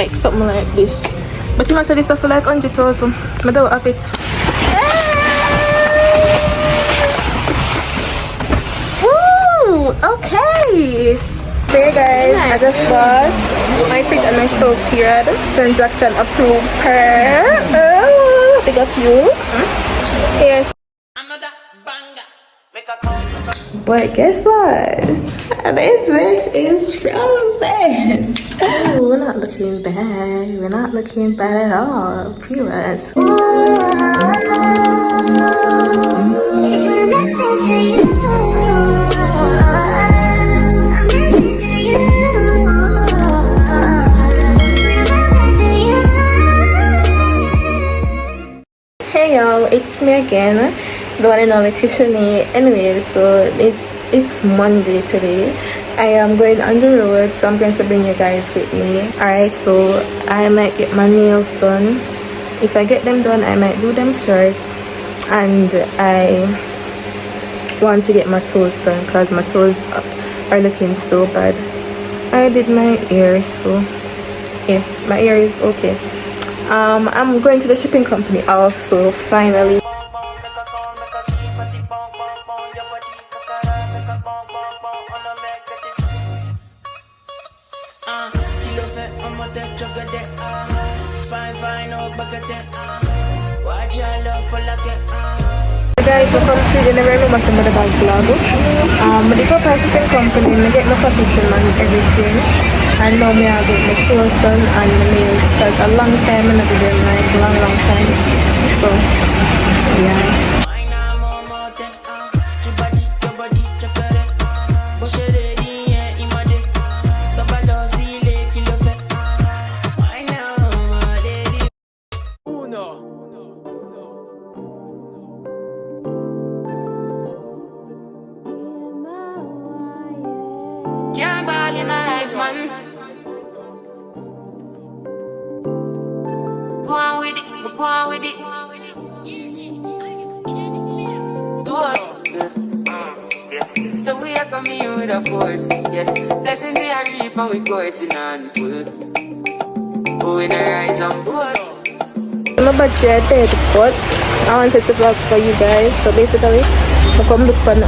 like something like this. But you must say this stuff for like 100,000. I don't have it. Woo! Okay. So yeah guys, I just bought my fridge and my stove period. Transaction approved per big of you. Yes. But guess what? This bitch is frozen. Oh, we're not looking bad. We're not looking bad at all. Period. Hey y'all, it's me again, the one and only Tishani. Anyway, so it's Monday today. I am going on the road, so I'm going to bring you guys with me. Alright, so I might get my nails done. If I get them done, I might do them short. And I want to get my toes done because my toes are looking so bad. I did my hair, so yeah, my hair is okay. I'm going to the shipping company also, finally. Guys, the country, they never remember some of the bad vlog. But the couple shipping company, I get my package and everything. And now me I get my toes done and my nails. Because a long time I never did them, like long time. So, yeah. Can't ball in a life, man. Go on with it, go on with it. Do us. So we are coming here with a force. Yeah, blessings we are reap and we coursing on full. Oh, in the rise and boast. My battery I paid but I wanted to vlog for you guys. So basically, I come look on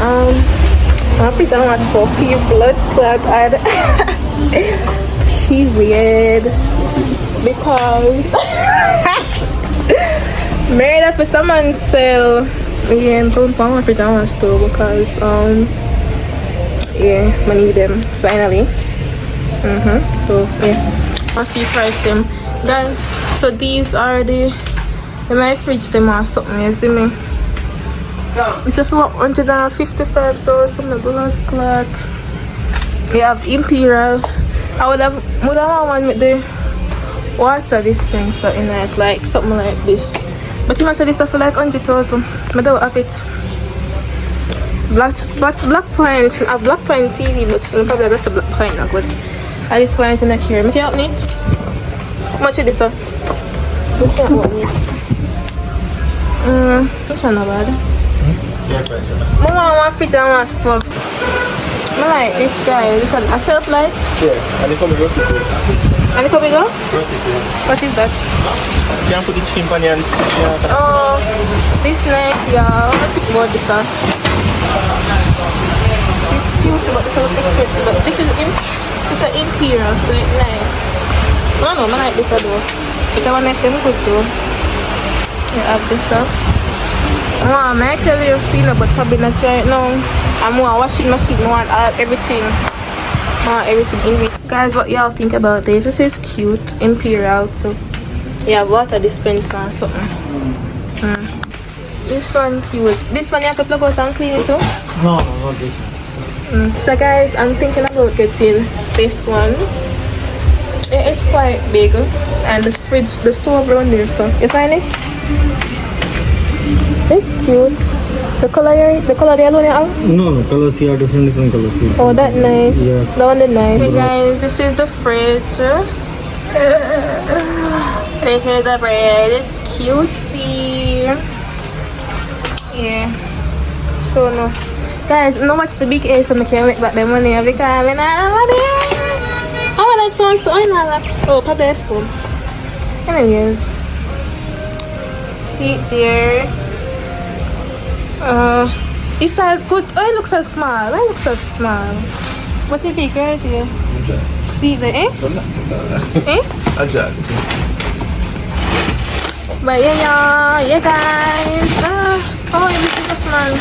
my feet and what's for pure blood clot and period because made up for someone sell yeah don't want my feet and what's too because yeah I need them finally. So yeah, I'll see you price them guys. So these are the my fridge them or something, you see me. It's a 155,000 blood clot. You have Imperial. I would have one with the water dispenser in it, like something like this. But you must say this stuff for like 100,000. I don't have it. Black Point. I have Black Point TV, but probably just a Black Point now. But at this point, I'm not here. Make it up neat. How much is this? We can't open it. This one not bad. I want fridge and one stove. I like this guy. This one a self light. Yeah, and they come with rotis. And it come with rotis, yeah. What is that? You can put the chimpanzee and oh, this nice, yeah. What think about this one? This cute, but it's a little expensive. But this is it's an Imperial, so it's nice. I don't know, I like this though. But I want to make them good though. You have this up. I make a little thing, but probably not right now. I'm more washing machine. I want everything. Everything in it. Guys, what y'all think about this? This is cute, Imperial. So, yeah, water dispenser or something. This one cute. This one you have to plug out and clean it too? No, not this one. So, guys, I'm thinking about getting this one. It is quite big, and the fridge, the stove around there. So, you find it? It's cute. The color they alone have? No, colors here are different colors here. Oh, that nice. Yeah. That one is nice. Hey guys, this is the fridge. This is the fridge. It's cutesy. Yeah. So no. Guys, not much the big ace on the can't make back the money because I when I turn to oh, probably phone. Anyways, see it there. This size good. Oh, it looks so small. It looks so small. What's the big right here? See the eh? But yeah guys. Oh, you look at man.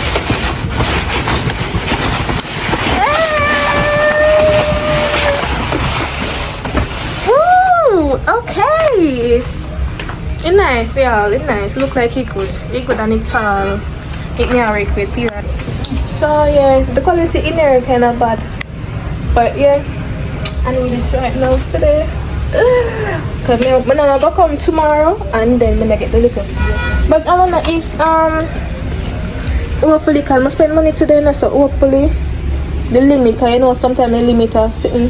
Woo! Okay. It's nice, y'all. It's nice. Look like it good. It good and it's all. It me already with period. So yeah, the quality in there kind of bad. But yeah, I need it right now today. Cause I'm gonna come tomorrow and then when I get the liquor. But I wonder if hopefully cause I spend money today now, so hopefully the limit, cause you know sometimes the limit are sitting.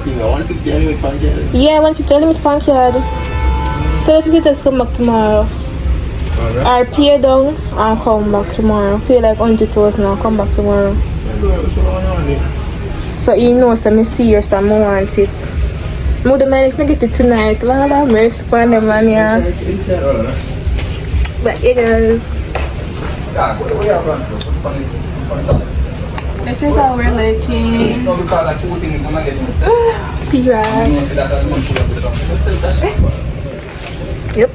Yeah, 150 limit pan card. Yeah, 150 limit pan card. So if you just come back tomorrow. Alright. Or pay down and come back tomorrow. Pay like 100,000 and come back tomorrow. So you know so I'm serious and I want it. I would mind if I get it tonight. Lord have mercy upon them, man, yeah. But it is. This is how we're looking. Yep.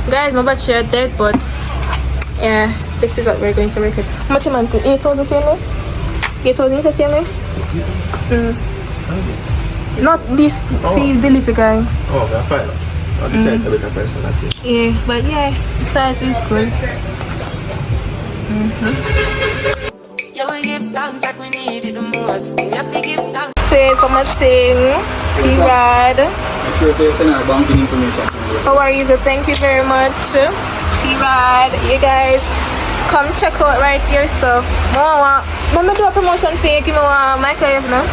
Guys, my battery are dead, but yeah, this is what we're going to record. How much a month? 8,000 see me? 8,000 to see me? Not this fee delivery guy. Oh, okay, fine. Yeah, but yeah, the size is good. Pay for my thing. P-Rod. Make sure you send our banking information. How are you? So thank you very much. P-Rod, you guys come check out right here stuff. I'm do a promotion for you. Give me one microwave now.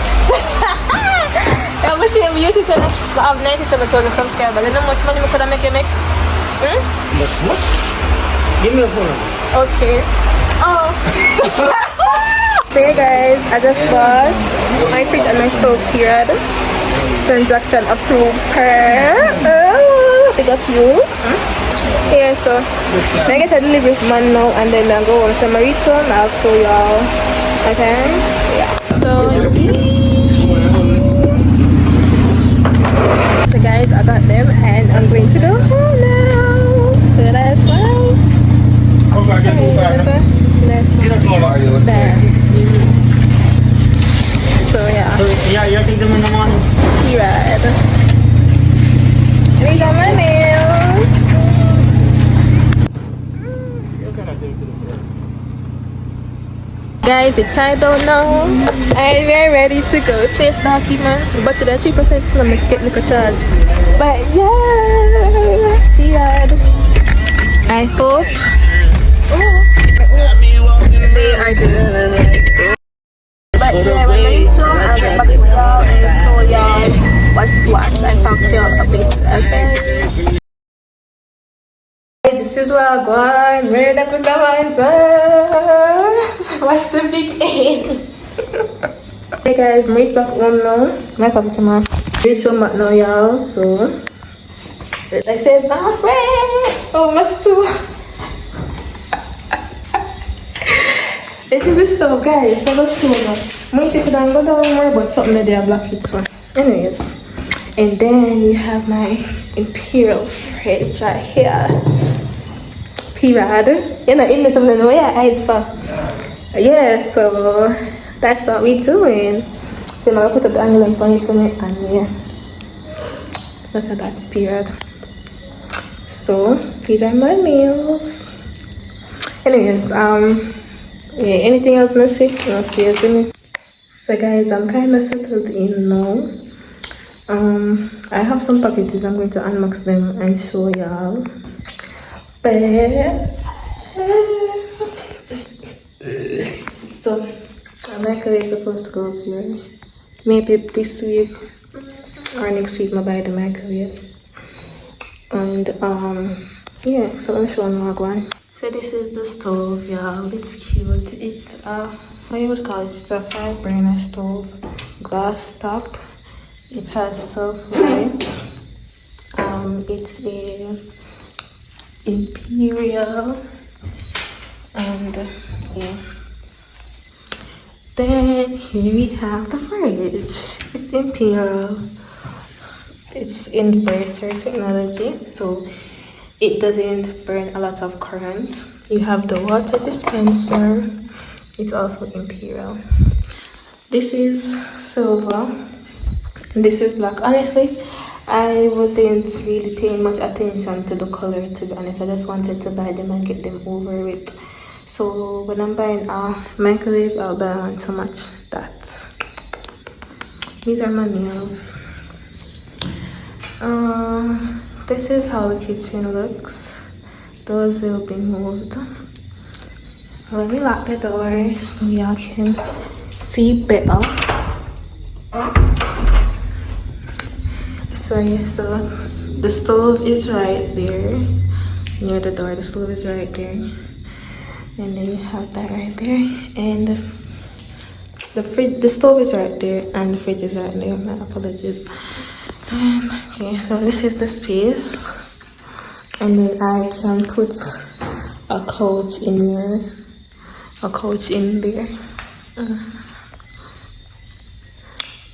I'm showing you YouTube channel. I have 97,000 subscribers. You know how much money I could make you make? What? Give me a phone. Okay. Oh. So hey guys, I just bought my fridge and my stove period. Transaction approved per big of you. Yeah, so I get a delivery man now and then I go on to my return. I'll show y'all. Okay? Yeah. So guys, I got them and I'm going to go home now. So that's why. So yeah, you take them in the morning. P-Rod. We got my meals. Guys, it's time down now and we're ready to go. Safe document, but to the 3% I'm gonna get a charge. But yeah, P-Rod. I hope they are good. But yeah, when I reach home, I'll get back to y'all and show y'all what's what and talk to y'all a bit. Okay. This is where I go on. We're the what's the big aim? Hey guys, I'm reached back home now. My coffee tomorrow. Reach home back now, y'all. So, I said, my friend. Oh, my stove. This is the stove, guys. For the stove. Most people don't go down more, but something that they are black it. So, anyways. And then you have my imperial fridge right here. P-Rod. You know, in something where I hide for. Yeah, so that's what we're doing. So I'm gonna put up the angle and funny for me and yeah. Look at that period. So these are my meals. Anyways, yeah, anything else missing? No, seriously. So guys, I'm kinda settled in now. I have some packages. I'm going to unbox them and show y'all. But so I'm likely supposed to go up here. Maybe this week or next week. I buy the microwave. And yeah, so let me show you what one. So this is the stove, y'all. It's cute. It's what you would call it? It's a 5-burner stove, glass top. It has self-light. It's a Imperial, and yeah. Then here we have the fridge. It's Imperial. It's inverter technology, so it doesn't burn a lot of current. You have the water dispenser. It's also Imperial. This is silver and this is black. Honestly, I wasn't really paying much attention to the color, to be honest. I just wanted to buy them and get them over with. So when I'm buying a microwave, I'll buy one so much that. These are my nails. This is how the kitchen looks. Those will be moved. Let me lock the door so y'all can see better. So yeah, so the stove is right there near the door. The stove is right there, and then you have that right there, and the fridge, the stove is right there, and the fridge is right there. My apologies. And okay, so this is the space, and then I can put a couch in here, a couch in there.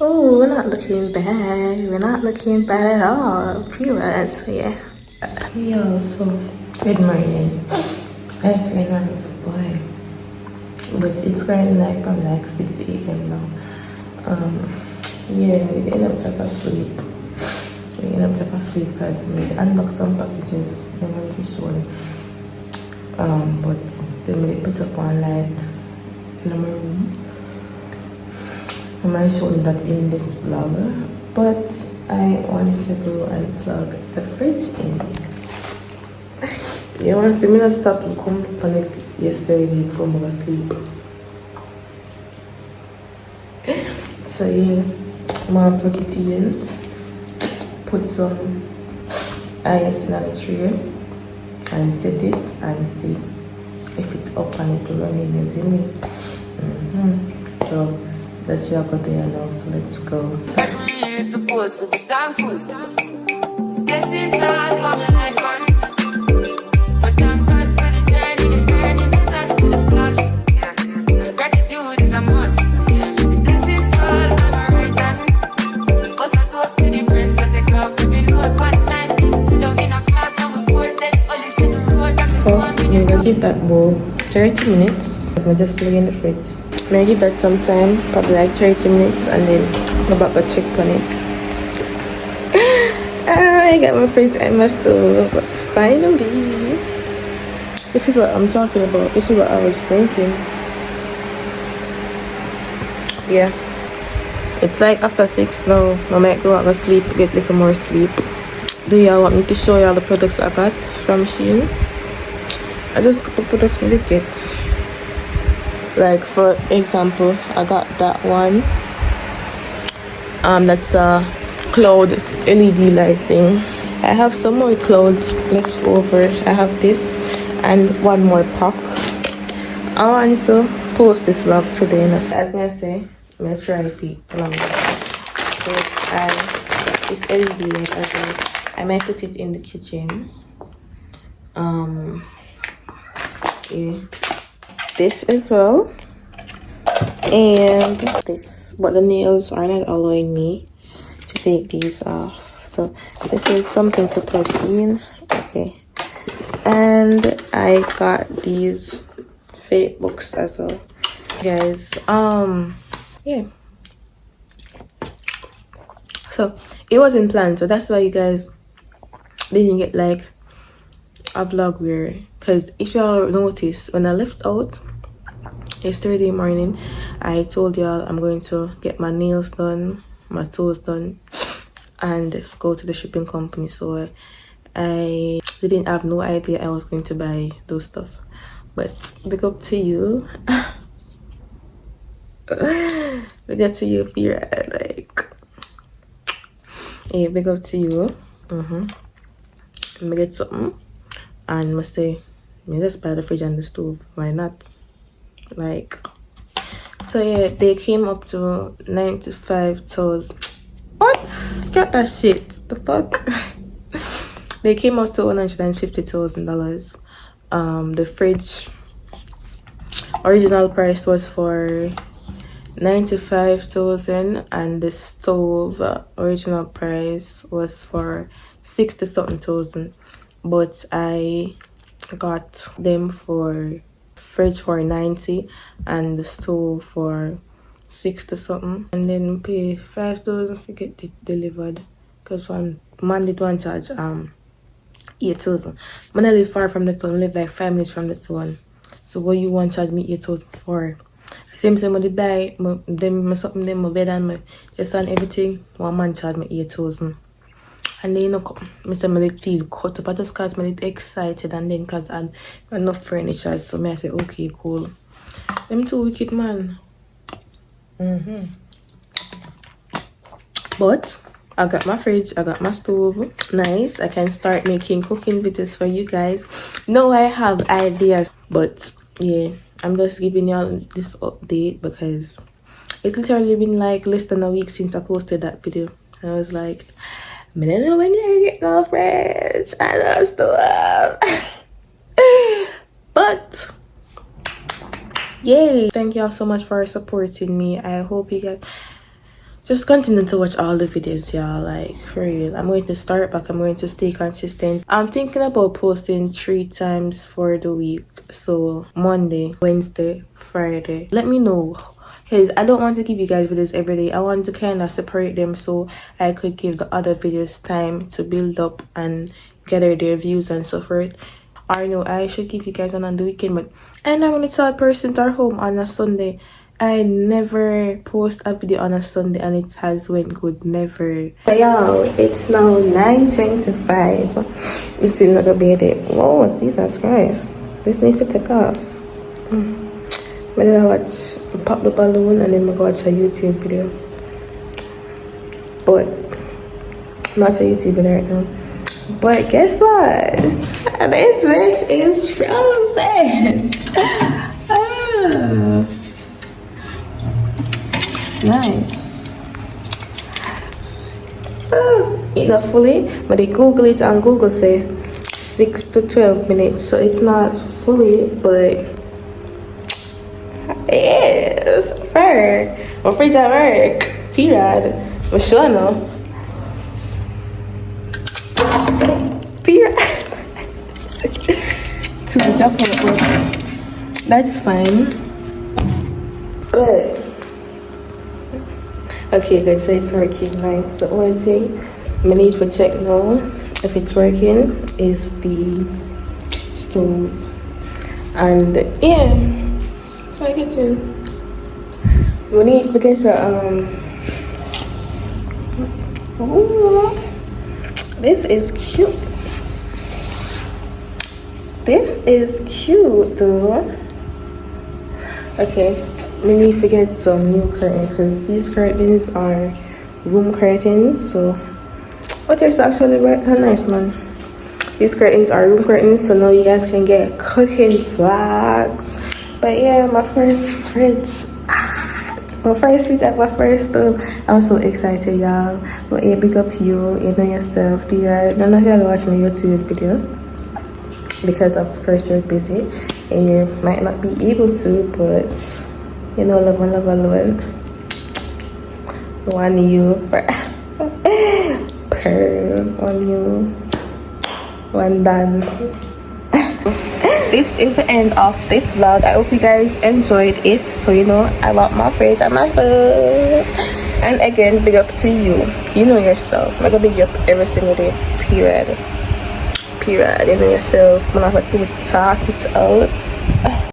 Oh, we're not looking bad. We're not looking bad at all. Period. So yeah. Yo, so good morning. I swear I'm boy, but it's currently like from like 6 a.m. now. Yeah, we end up to asleep. Because we unbox some packages. Never really sure. But then we put up one light in my room. I might show you that in this vlog, but I wanted to go and plug the fridge in. You want to see me not stop to come on it yesterday before I go to sleep. So yeah, I'm gonna plug it in, put some ice in a tray and set it and see if it's up and it's running, you see me? So that's what I got there now, so let's go. You're supposed to be thankful. Blessings all coming like fun. But thank God for the journey, the earnings, that's to the plus. Yeah. Gratitude is a must. Yeah. Blessings fall on my right hand. What's a toast to the friends that take off every load. One time, things sit down in a class and we both let only see the road. So, I'm gonna give that bowl 30 minutes. I'm just plug in the fridge. May I give that some time, probably like 30 minutes, and then go back and check on it. I got my fridge and my stove. Finally. This is what I'm talking about. This is what I was thinking. Yeah. It's like after 6 now. I might go out and sleep, get a little more sleep. Do y'all want me to show y'all the products I got from Shein? I just got the products I did get. Like for example, I got that one. That's a cloud LED light thing. I have some more clouds left over. I have this and one more pack. I want to post this vlog today. As I say, I'm try it long. So I got this LED light as well. I might put it in the kitchen. Yeah. This as well, and this, but the nails are not allowing me to take these off, so this is something to plug in. Okay, and I got these fake books as well, guys. Yeah, so it wasn't planned, so that's why you guys didn't get like a vlog where, because if y'all notice, when I left out yesterday morning, I told y'all I'm going to get my nails done, my toes done, and go to the shipping company. So I didn't have no idea I was going to buy those stuff, but big up to you. Big up to you if you're like, yeah, big up to you. Let me get something. And must say, me just buy the fridge and the stove. Why not? Like, so yeah, they came up to 95,000. What? Got that shit. The fuck? They came up to $150,000. The fridge original price was for 95,000 and the stove original price was for 60 something thousand, but I got them for fridge for 90 and the stove for 60 something, and then pay 5,000 for get it delivered because one man did one charge 8,000. Man, I live far from the town, I live like 5 minutes from the town, so what you want charge me 8,000 for? Same time when they buy them something, them my bed and my just and everything, one man charge me 8,000. And then you know, I say I feel cut up. I just cause me excited, and then cause I got enough furniture, so I say okay, cool. Them too wicked, man. But I got my fridge, I got my stove, nice. I can start making cooking videos for you guys. No, I have ideas, but yeah, I'm just giving y'all this update because it's literally been like less than a week since I posted that video. I was like, I don't know when you get no fridge, I know stuff. But yay, thank y'all so much for supporting me. I hope you guys just continue to watch all the videos, y'all. Like, for real, I'm going to start back. I'm going to stay consistent. I'm thinking about posting 3 times for the week, so Monday, Wednesday, Friday. Let me know, because I don't want to give you guys videos every day. I want to kind of separate them so I could give the other videos time to build up and gather their views and so forth. Or no, I should give you guys one on the weekend, but I normally tell persons are home on a Sunday. I never post a video on a Sunday and it has went good, never. Y'all, it's now 9:25. It's still not a bed. Whoa, Jesus Christ. This needs to take off. I'm gonna watch Pop the Balloon and then I'm gonna watch a YouTube video. But I'm not a YouTube video right now. But guess what? This bitch is frozen. Nice. It's not fully, but they Google it and Google say 6 to 12 minutes, so it's not fully, but it is fair. My fridge at work, period. I'm sure no. Period. To the job for work. That's fine. But okay, good, so it's working nice. So one thing I need to check now if it's working is the stove. And yeah, so I get to we need to get ooh, this is cute. This is cute though. Okay, we need to get some new curtains because these curtains are room curtains. So, but it's actually right nice, man. These curtains are room curtains, so now you guys can get cooking vlogs. But yeah, my first fridge. My first fridge at my first stove. I'm so excited, y'all. But yeah, big up you. You know yourself. Be right. I don't know if y'all watch my YouTube video because of course you're busy and you might not be able to, but you know, love one. One you per one you. One done. This is the end of this vlog. I hope you guys enjoyed it. So you know, I want my friends and my stuff. And again, big up to you. You know yourself. I'm gonna big you up every single day. Period. You know yourself. I'm gonna have to talk it out.